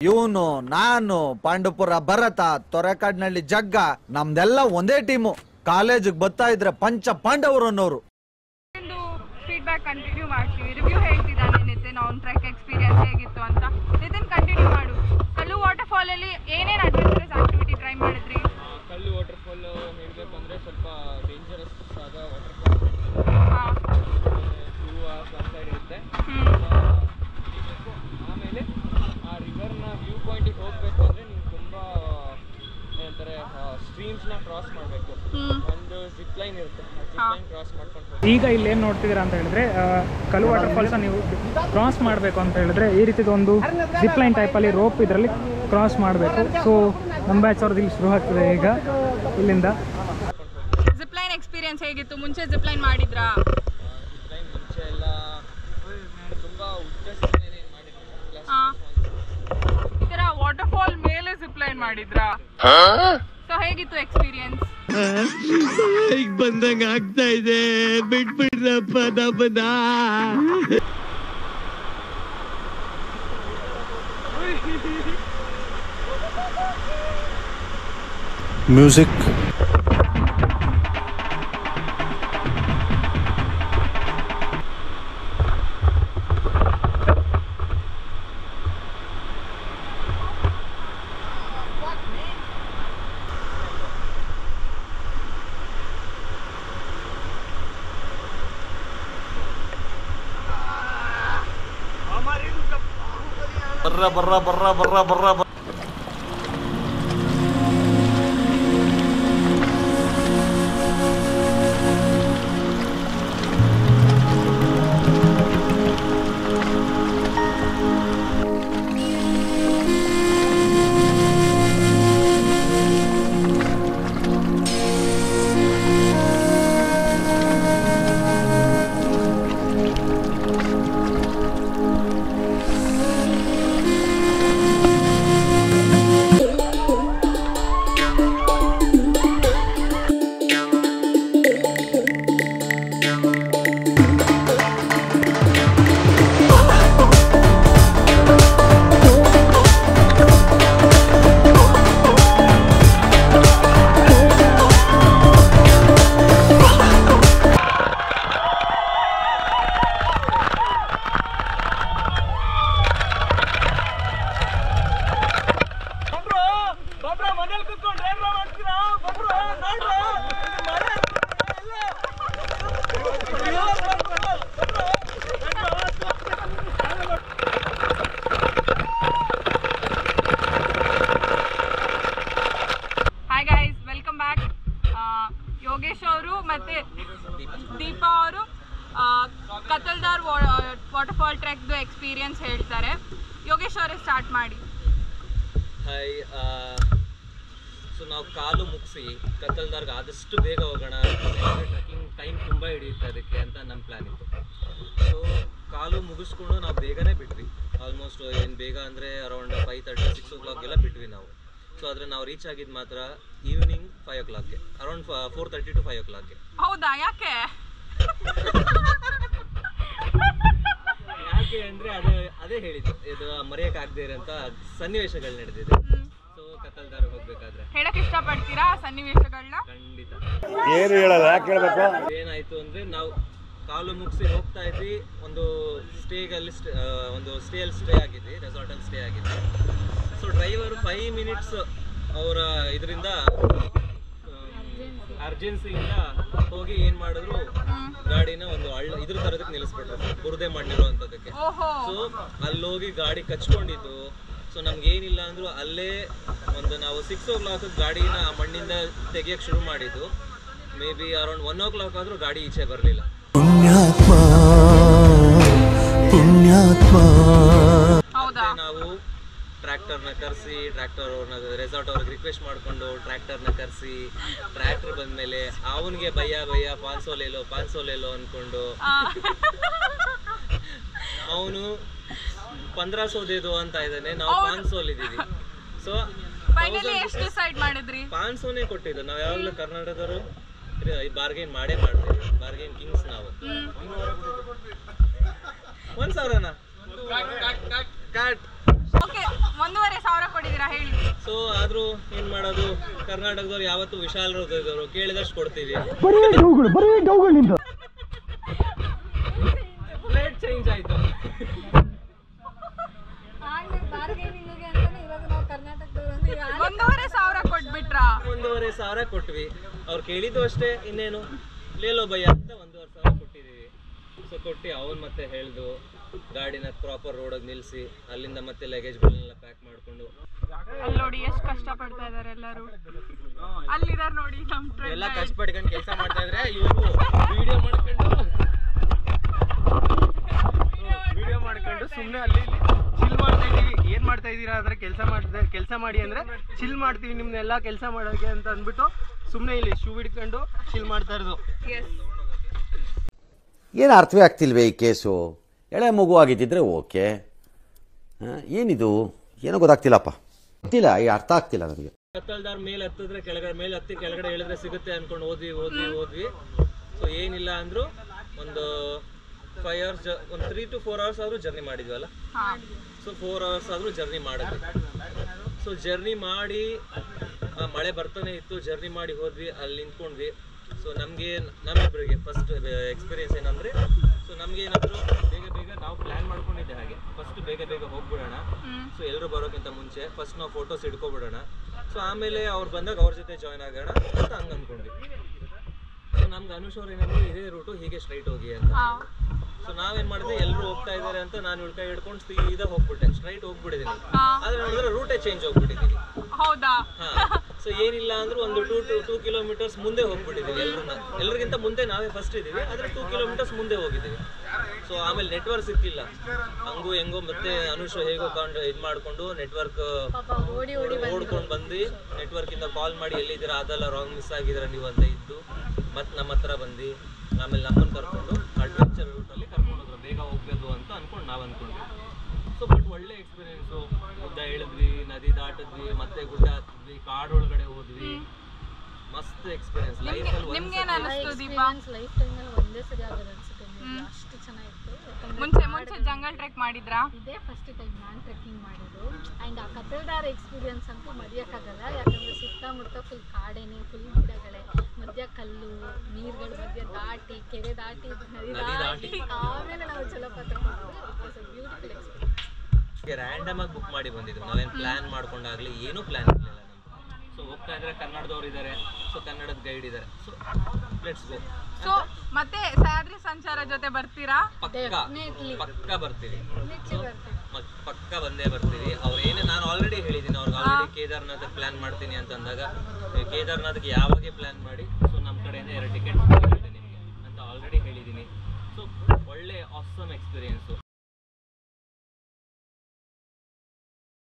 ಇವನು ನಾನು ಪಾಂಡುಪುರ ಭರತ ತೊರೆಕಾಡ್ನಳ್ಳಿ ಜಗ್ಗ ನಮ್ದೆಲ್ಲ ಒಂದೇ ಟೀಮು. ಕಾಲೇಜಿಗೆ ಬರ್ತಾ ಇದ್ರೆ ಪಂಚ ಪಾಂಡವರು ಅನ್ನೋರು. ಫೀಡ್ಬ್ಯಾಕ್ ಕಂಟಿನ್ಯೂ ಮಾಡ್ತೀವಿ. ರಿವ್ಯೂ ಹೇಳ್ತಿದ್ದಾನೆ ನಿತಿನ್, ಅವ್ನ ಟ್ರೆಕ್ ಎಕ್ಸ್ಪೀರಿಯನ್ಸ್ ಹೇಗಿತ್ತು ಅಂತ. ನಿತಿನ್ ಕಂಟಿನ್ಯೂ ಮಾಡು. ಕಲ್ಲು ವಾಟರ್ ಫಾಲ್ ಅಲ್ಲಿ ಏನೇನು ಅಡ್ವೆಂಚರಸ್ ಆಕ್ಟಿವಿಟಿ ಟ್ರೈ ಮಾಡಿದ್ರಿ? ಕಲ್ಲು ವಾಟರ್ ಫಾಲ್ ಹೇಳಬೇಕು ಅಂದರೆ ಸ್ವಲ್ಪ ಡೇಂಜರಸ್ ಆದ ವಾಟರ್ ಫಾಲ್, ವ್ಯೂ ಆ ಸೈಡ್ ಇರುತ್ತೆ. ಆಮೇಲೆ ಆ ರಿವರ್ನ ವ್ಯೂ ಪಾಯಿಂಟಿಗೆ ಹೋಗಬೇಕು ಅಂದರೆ ನೀವು ತುಂಬ ಏನಂತಾರೆ ಸ್ಟ್ರೀಮ್ಸ್ನ ಕ್ರಾಸ್ ಮಾಡಬೇಕು. ಒಂದು ಜಿಪ್ ಲೈನ್ ಇರುತ್ತೆ, ಆ ಜಿಪ್ ಲೈನ್ ಕ್ರಾಸ್ ಮಾಡ್ಕೊಂಡು ಈಗ ಇಲ್ಲಿ ಏನು ನೋಡ್ತಿದ್ದೀರಾ ಅಂತ ಹೇಳಿದ್ರೆ ಕಲ್ಲು ವಾಟರ್ ಫಾಲ್ಸ್ ನೀವು ಕ್ರಾಸ್ ಮಾಡಬೇಕು ಅಂತ ಹೇಳಿದ್ರೆ ಈ ರೀತಿದು ಒಂದು ಜಿಪ್ ಲೈನ್ ಟೈಪಲ್ಲಿ ರೋಪ್ ಇದರಲ್ಲಿ ಕ್ರಾಸ್ ಮಾಡಬೇಕು. ಸೊ ನಮ್ಮ ಬ್ಯಾಚ್ ಅವ್ರದ್ದು ಇಲ್ಲಿ ಶುರು ಆಗ್ತದೆ ಈಗ ಇಲ್ಲಿಂದ. ಜಿಪ್ ಲೈನ್ ಎಕ್ಸ್ಪೀರಿಯನ್ಸ್ ಹೇಗಿತ್ತು? ಮುಂಚೆ ಜಿಪ್ ಲೈನ್ ಮಾಡಿದ್ರಾ? ಜಿಪ್ ಲೈನ್ ಮುಂಚೆ ಎಲ್ಲ ತುಂಬ ಉದ್ದ ಈ ಥರ ವಾಟರ್ ಫಾಲ್ ಮೇಲೆ ಜಿಪ್ ಲೈನ್ ಮಾಡಿದ್ರಾ? ಸೊ ಹೇಗಿತ್ತು ಎಕ್ಸ್ಪೀರಿಯನ್ಸ್? ಈಗ ಬಂದಂಗ ಆಗ್ತಾ ಇದೆ, ಬಿಟ್ಬಿಡ್ರಪ್ಪ ನಮ್ಮನ್ನ. ಮ್ಯೂಸಿಕ್ ಬರ್ರ ಬರ್ರ ಬರ್ರ ಬರ್ರ ಬರ್ರ. ಯೋಗೇಶ್ ಅವರು ಮತ್ತೆ ದೀಪಾ ಅವರು ಕತ್ತಲ್ದಾರ್ ವಾಟರ್ ಫಾಲ್ ಟ್ರೆಕ್ದು ಎಕ್ಸ್ಪೀರಿಯನ್ಸ್ ಹೇಳ್ತಾರೆ. ಯೋಗೇಶ್ ಅವರೇ ಸ್ಟಾರ್ಟ್ ಮಾಡಿ. ಹಾಯ್, ಸೊ ನಾವು ಕಾಲು ಮುಗಿಸಿ ಕತ್ತಲ್ದಾರ್ಗೆ ಆದಷ್ಟು ಬೇಗ ಹೋಗೋಣ, ಟ್ರೆಕ್ಕಿಂಗ್ ಟೈಮ್ ತುಂಬ ಹಿಡಿಯುತ್ತೆ ಅದಕ್ಕೆ ಅಂತ ನಮ್ಮ ಪ್ಲ್ಯಾನ್ ಇತ್ತು. ಸೊ ಕಾಲು ಮುಗಿಸ್ಕೊಂಡು ನಾವು ಬೇಗನೆ ಬಿಟ್ವಿ. ಆಲ್ಮೋಸ್ಟ್ ಏನು ಬೇಗ ಅಂದರೆ ಅರೌಂಡ್ 5:30 6 o'clock ಎಲ್ಲ ಬಿಟ್ವಿ ನಾವು. ಸೊ ಆದರೆ ನಾವು ರೀಚ್ ಆಗಿದ್ದು ಮಾತ್ರ ಈವ್ನಿಂಗ್ 5 o'clockಗೆ, ಅರೌಂಡ್ 4:30 to 5 o'clockಗೆ. ಹೌದಾ? ಯಾಕೆ ಯಾಕೆ ಅಂದರೆ ಅದೇ ಹೇಳಿದ್ದು, ಇದು ಮರೆಯೋಕ್ಕಾಗದೇ ಇರೋಂಥ ಸನ್ನಿವೇಶಗಳು ನಡೆದಿದೆ. ಸೊ ಕತ್ತಲ್ದಾರ್ ಹೋಗ್ಬೇಕಾದ್ರೆ ಹೇಳಕ್ ಇಷ್ಟಪಡ್ತೀರಾ ಸನ್ನಿವೇಶಗಳನ್ನ? ಖಂಡಿತ. ಏನು ಹೇಳಲ್ಲ, ಯಾಕೆ ಹೇಳ್ಬೇಕು? ಏನಾಯಿತು ಅಂದರೆ ನಾವು ಕಾಲು ಮುಗಿಸಿ ಹೋಗ್ತಾ ಇದ್ವಿ, ಒಂದು ಸ್ಟೇಗಲ್ಲಿ ಒಂದು ಸ್ಟೇಯಲ್ಲಿ ಸ್ಟೇ ಆಗಿದ್ವಿ, ರೆಸಾರ್ಟಲ್ಲಿ ಸ್ಟೇ ಆಗಿದ್ವಿ. ಸೊ ಡ್ರೈವರು 5 minutes ಅವರ ಇದರಿಂದ ಅರ್ಜೆನ್ಸಿಯಿಂದ ಹೋಗಿ ಏನು ಮಾಡಿದ್ರು, ಗಾಡಿನ ಒಂದು ಇದ್ರ ಥರದಕ್ಕೆ ನಿಲ್ಲಿಸ್ಬಿಟ್ರು, ಬುರದೆ ಮಾಡಿರುವಂಥದ್ದಕ್ಕೆ. ಸೊ ಅಲ್ಲೋಗಿ ಗಾಡಿ ಕಚ್ಕೊಂಡಿದ್ದು. ಸೊ ನಮ್ಗೇನಿಲ್ಲ ಅಂದರೂ ಅಲ್ಲೇ ನಾವು 6 o'clock ಗಾಡಿನ ಆ ಮಣ್ಣಿಂದ ತೆಗಿಯೋಕ್ಕೆ ಶುರು ಮಾಡಿದ್ದು. ಮೇ ಬಿ ಅರೌಂಡ್ 1 o'clock ಆದರೂ ಗಾಡಿ ಈಚೆ ಬರಲಿಲ್ಲ. ನಾವು ಟ್ರ್ಯಾಕ್ಟರ್ನ ಕರೆಸಿ, ಟ್ರ್ಯಾಕ್ಟರ್ ಅವ್ರನ್ನ ರೆಸಾರ್ಟ್ ಅವ್ರಿಗೆ ರಿಕ್ವೆಸ್ಟ್ ಮಾಡಿಕೊಂಡು ಟ್ರ್ಯಾಕ್ಟರ್ನ ಕರೆಸಿ, ಟ್ರ್ಯಾಕ್ಟರ್ ಬಂದಮೇಲೆ ಅವನಿಗೆ ಭಯ್ಯ ಪಾನ್ಸೋಲೇಲೋ ಅಂದ್ಕೊಂಡು ಅವನು 1500 ದೇದು ಅಂತ ಇದ್ದಾನೆ, ನಾವು 500 ಇದ್ದೀವಿ. ಸೊ ಫೈನಲಿ ಎಷ್ಟು ಡಿಸೈಡ್ ಮಾಡಿದ್ರಿ? 500ನೇ ಕೊಟ್ಟಿದ್ದು. ನಾವು ಯಾವಾಗಲೂ ಕರ್ನಾಟಕದವರು ಬಾರ್ಗೇನ್ ಮಾಡೇ ಮಾಡ್ತೀವಿ, ಬಾರ್ಗೇನ್ ಕಿಂಗ್ಸ್ ನಾವು. 1000ನಾ? ಕಟ್. ಓಕೆ, 1.5 ಮಾಡ್ತಿದ್ದೀರಾ ಹೇಳಿ. ಸೊ ಆದ್ರೂ ಏನ್ ಮಾಡೋದು, ಕರ್ನಾಟಕದವ್ರು ಯಾವತ್ತು ವಿಶಾಲ ಹೃದಯದವರು, ಕೇಳಿದಷ್ಟು ಕೊಡ್ತೀವಿ. ಪ್ಲೇಟ್ ಚೇಂಜ್ ಆಯ್ತು. 1,500 ಕೊಟ್ಬಿಟ್ರಾ? 1,500 ಕೊಟ್ವಿ. ಅವ್ರು ಕೇಳಿದ್ದು ಅಷ್ಟೇ, ಇನ್ನೇನು ಲೇಲೋ ಭಯ ಅಂತ 1,500 ಕೊಟ್ಟಿದೀವಿ. ಸೊ ಕೊಟ್ಟು ಅವನ್ ಮತ್ತೆ ಹೇಳ್ದು ಗಾಡಿನ ಪ್ರಾಪರ್ ರೋಡಾಗ ನಿಲ್ಸಿ, ಅಲ್ಲಿಂದ ಮತ್ತೆ ಲಗೇಜ್ಗಳನ್ನೆಲ್ಲ ಪ್ಯಾಕ್ ಮಾಡ್ಕೊಂಡು. ಅಲ್ಲಿ ನೋಡಿ ಎಷ್ಟು ಕಷ್ಟ ಪಡ್ತಾ ಇದಾರೆ ಎಲ್ಲರೂ. ಅಲ್ಲಿದಾರ ನೋಡಿ ನಮ್ ಟ್ರೈನ್ ಎಲ್ಲ ಕಷ್ಟಪಡ್ಕೊಂಡು ಕೆಲಸ ಮಾಡ್ತಾ ಇದ್ರೆ ಇವರು ವಿಡಿಯೋ ಮಾಡ್ಕೊಂಡು ಸುಮ್ಮನೆ ಅಲ್ಲಿ ಚಿಲ್ ಮಾಡ್ತಾ ಇದೀವಿ. ಏನ್ ಮಾಡ್ತಾ ಇದೀರಾ ಅಂದ್ರೆ ಕೆಲಸ ಮಾಡಿ ಅಂದ್ರೆ ಚಿಲ್ ಮಾಡ್ತೀವಿ ನಿಮ್ನೆಲ್ಲ ಕೆಲಸ ಮಾಡೋಕೆ ಅಂತ ಅಂದ್ಬಿಟ್ಟು ಸುಮ್ಮನೆ ಇಲ್ಲಿ ಶೂ ಹಿಡ್ಕೊಂಡು ಚಿಲ್ ಮಾಡ್ತಾ ಇರೋದು. ಏನು ಅರ್ಥವೇ ಆಗ್ತಿಲ್ವೇ ಈ ಕೇಸು? ಎಳೆ ಮಗು ಆಗಿದ್ದಿದ್ರೆ ಓಕೆ, ಏನಿದು ಏನೋ ಗೊತ್ತಾಗ್ತಿಲ್ಲಪ್ಪ, ಗೊತ್ತಿಲ್ಲ, ಈ ಅರ್ಥ ಆಗ್ತಿಲ್ಲ ನನಗೆ. ಕತ್ತಲ್ದಾರ್ ಮೇಲೆ ಹತ್ತಿದ್ರೆ ಮೇಲೆ ಹತ್ತಿ ಕೆಳಗಡೆ ಹೇಳಿದ್ರೆ ಸಿಗುತ್ತೆ ಅನ್ಕೊಂಡು ಹೋದ್ವಿ. ಸೊ ಏನಿಲ್ಲ ಅಂದ್ರು ಒಂದು 5 hours, ಒಂದು 3 to 4 hours ಆದ್ರೂ ಜರ್ನಿ ಮಾಡಿದ್ವಲ್ಲ. ಸೊ 4 hours ಆದ್ರೂ ಜರ್ನಿ ಮಾಡಿದ್ವಿ. ಸೊ ಜರ್ನಿ ಮಾಡಿ ಮಳೆ ಬರ್ತಾನೆ ಇತ್ತು, ಜರ್ನಿ ಮಾಡಿ ಹೋದ್ವಿ, ಅಲ್ಲಿ ನಿಂತ್ಕೊಂಡ್ವಿ. ಸೊ ನಮ್ಮಿಬ್ಬರಿಗೆ ಫಸ್ಟ್ ಎಕ್ಸ್ಪೀರಿಯನ್ಸ್ ಏನಂದ್ರೆ, ಸೊ ನಮ್ಗೆ ಏನಾದ್ರು ಬೇಗ ನಾವು ಪ್ಲಾನ್ ಮಾಡ್ಕೊಂಡಿದ್ದೆ ಹಾಗೆ, ಫಸ್ಟ್ ಬೇಗ ಹೋಗ್ಬಿಡೋಣ. ಸೊ ಎಲ್ಲರೂ ಬರೋಕ್ಕಿಂತ ಮುಂಚೆ ಫಸ್ಟ್ ನಾವು ಫೋಟೋಸ್ ಹಿಡ್ಕೊಬಿಡೋಣ. ಸೊ ಆಮೇಲೆ ಅವ್ರು ಬಂದಾಗ ಅವ್ರ ಜೊತೆ ಜಾಯ್ನ್ ಆಗೋಣ ಅಂತ ಹಂಗೆ ಅನ್ಕೊಂಡ್ವಿ. ಸೊ ನಮ್ಗೆ ಅನುಷ್ ಅವ್ರು ಏನಂದ್ರೆ ಇದೇ ರೂಟು, ಹೀಗೆ ಸ್ಟ್ರೈಟ್ ಹೋಗಿ ಅಂತ. ಸೊ ನಾವೇನ್ ಮಾಡಿದ್ವಿ, ಎಲ್ಲರೂ ಹೋಗ್ತಾ ಇದಾರೆ ಅಂತ ನಾನು ಉಳ್ಕೈ ಹಿಡ್ಕೊಂಡು ಸೀದಾ ಹೋಗ್ಬಿಟ್ಟೆ, ಸ್ಟ್ರೈಟ್ ಹೋಗ್ಬಿಟ್ಟಿದ್ದೀನಿ. ಆದ್ರೆ ನೋಡಿದ್ರೆ ರೂಟೇ ಚೇಂಜ್ ಹೋಗ್ಬಿಟ್ಟಿದ್ದೀವಿ. ಹೌದಾ? ಸೊ ಏನಿಲ್ಲ ಅಂದ್ರೆ ಒಂದು 2 kilometers ಮುಂದೆ ಹೋಗ್ಬಿಟ್ಟಿದ್ದೀವಿ. ಎಲ್ಲರಿಗಿಂತ ಮುಂದೆ ನಾವೇ ಫಸ್ಟ್ ಇದ್ದೀವಿ, ಆದ್ರೆ 2 kilometers ಮುಂದೆ ಹೋಗಿದ್ದೀವಿ. ಸೊ ಆಮೇಲೆ ನೆಟ್ವರ್ಕ್ ಸಿಕ್ಕಿಲ್ಲ, ಹಂಗೂ ಹೆಂಗೋ ಮತ್ತೆ ಅನುಷ್ ಹೇಗೋ ಇದು ಮಾಡ್ಕೊಂಡು ನೆಟ್ವರ್ಕ್ ಓಡ್ಕೊಂಡು ಬಂದು ನೆಟ್ವರ್ಕ್ ಇಂದ ಕಾಲ್ ಮಾಡಿ ಎಲ್ಲಿದ್ದೀರಾ, ಅದೆಲ್ಲ ರಾಂಗ್ ಮಿಸ್ ಆಗಿದ್ದೀರಾ ನೀವು ಅಂತ ಇದ್ದು ಮತ್ತೆ ನಮ್ಮ ಹತ್ರ ಬಂದು ಆಮೇಲೆ ನಮ್ಮನ್ನು ಕರ್ಕೊಂಡು ಅಡ್ವೆಂಚರ್ ರೂಟಲ್ಲಿ ಕರ್ಕೊಂಡು ಹೋದ್ರು, ಬೇಗ ಹೋಗ್ಬೇಕು ಅಂತ ಅನ್ಕೊಂಡು ನಾವು ಅನ್ಕೊಂಡ್ವಿ. ಸೊ ಬಟ್ ಒಳ್ಳೆ ಎಕ್ಸ್ಪೀರಿಯನ್ಸು. ಗುಡ್ಡ ಇಳಿದ್ವಿ, ನದಿ ದಾಟಿದ್ವಿ, ಮತ್ತೆ ಗುಡ್ಡ ಹತ್ತಿದ್ವಿ, ಕಾಡು ಒಳಗಡೆ ಹೋದ್ವಿ. ಮಸ್ತ್ ಎಕ್ಸ್ಪೀರಿಯನ್ಸ್ ಲೈಫಲ್ಲಿ. ನಿಮ್ಗೇನು ಅನಿಸ್ತು ದೀಪಾ? ಲೈಫ್ ಟೈಮಲ್ಲಿ ಒಂದೇ ಸರಿ ಆಗೋದು ಅನ್ಸುತ್ತೆ. ಅಷ್ಟು ಚೆನ್ನಾಗಿತ್ತು. ಮುಂಚೆ ಜಂಗಲ್ ಟ್ರೆಕ್ ಮಾಡಿದ್ರಾ? ಇದೇ ಫಸ್ಟ್ ಟೈಮ್ ನಾನು ಟ್ರೆಕ್ಕಿಂಗ್ ಮಾಡಿದ್ದು. ಆ್ಯಂಡ್ ಆ ಕತ್ತಲ್ದಾರ ಎಕ್ಸ್ಪೀರಿಯನ್ಸ್ ಅಂತೂ ಮರೆಯೋಕ್ಕಾಗಲ್ಲ. ಯಾಕಂದರೆ ಸುತ್ತಮುತ್ತ ಫುಲ್ ಕಾಡೇನೆ, ಫುಲ್ ಗಿಡಗಳೇ, ಮಧ್ಯ ಕಲ್ಲು, ನೀರುಗಳ ಮಧ್ಯೆ ದಾಟಿ, ಕೆರೆ ದಾಟಿ, ನದಿ ದಾಟಿ ಆಮೇಲೆ ನಾವು ಜಲಪಾತ ಮಾಡಿದ್ವಿ. It was a beautiful experience. Random ಆಗಿ ಬುಕ್ ಮಾಡಿ ಬಂದಿದ್ದು, ನಾವೇನು ಪ್ಲಾನ್ ಮಾಡ್ಕೊಂಡಾಗಲಿ ಏನೂ ಪ್ಲಾನ್ ಇರಲಿಲ್ಲ ನಮ್ದು. ಸೊ ಹೋಗ್ತಾ ಇದ್ರೆ ಕನ್ನಡದವ್ರು ಇದ್ದಾರೆ, ಸೊ ಕನ್ನಡದ ಗೈಡ್ ಇದ್ದಾರೆ. So let's go. ಸೊ ಮತ್ತೆ ಸಹ್ಯಾದ್ರಿ ಸಂಚಾರ ಜೊತೆ ಬರ್ತೀರಾ? ಪಕ್ಕ ಬರ್ತೀವಿ, ಪಕ್ಕ ಬಂದೇ ಬರ್ತೀವಿ. ಅವ್ರೇನೇ ನಾನು ಆಲ್ರೆಡಿ ಹೇಳಿದ್ದೀನಿ, ಅವ್ರಿಗೆ ಆಲ್ರೆಡಿ ಕೇದಾರ್ನಾಥ್ ಪ್ಲಾನ್ ಮಾಡ್ತೀನಿ ಅಂತ ಅಂದಾಗ, ಕೇದಾರ್ನಾಥ್ಗೆ ಯಾವಾಗೇ ಪ್ಲಾನ್ ಮಾಡಿ, ಸೊ ನಮ್ಮ ಕಡೆಯಿಂದ 2 ಟಿಕೆಟ್ ನಿಮಗೆ ಅಂತ ಆಲ್ರೆಡಿ ಹೇಳಿದ್ದೀನಿ. ಸೊ ಒಳ್ಳೆ ಆಸಮ್ ಎಕ್ಸ್ಪೀರಿಯನ್ಸು.